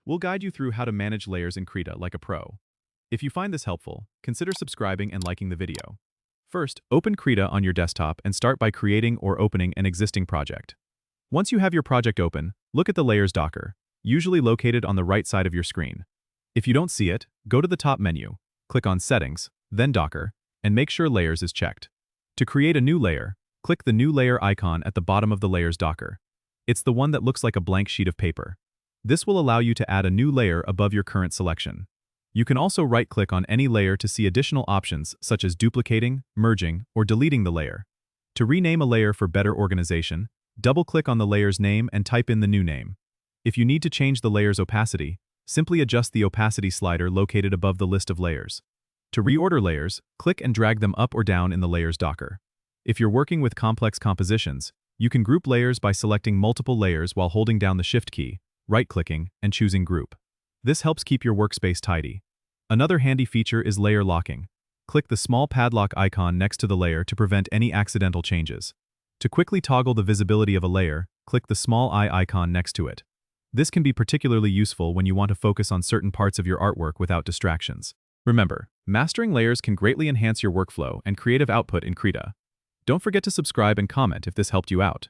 We'll guide you through how to manage layers in Krita like a pro. If you find this helpful, consider subscribing and liking the video. First, open Krita on your desktop and start by creating or opening an existing project. Once you have your project open, look at the Layers docker, usually located on the right side of your screen. If you don't see it, go to the top menu, click on Settings, then Docker, and make sure Layers is checked. To create a new layer, click the New Layer icon at the bottom of the Layers docker. It's the one that looks like a blank sheet of paper. This will allow you to add a new layer above your current selection. You can also right-click on any layer to see additional options such as duplicating, merging, or deleting the layer. To rename a layer for better organization, double-click on the layer's name and type in the new name. If you need to change the layer's opacity, simply adjust the opacity slider located above the list of layers. To reorder layers, click and drag them up or down in the Layers docker. If you're working with complex compositions, you can group layers by selecting multiple layers while holding down the Shift key, right-clicking, and choosing Group. This helps keep your workspace tidy. Another handy feature is layer locking. Click the small padlock icon next to the layer to prevent any accidental changes. To quickly toggle the visibility of a layer, click the small eye icon next to it. This can be particularly useful when you want to focus on certain parts of your artwork without distractions. Remember, mastering layers can greatly enhance your workflow and creative output in Krita. Don't forget to subscribe and comment if this helped you out.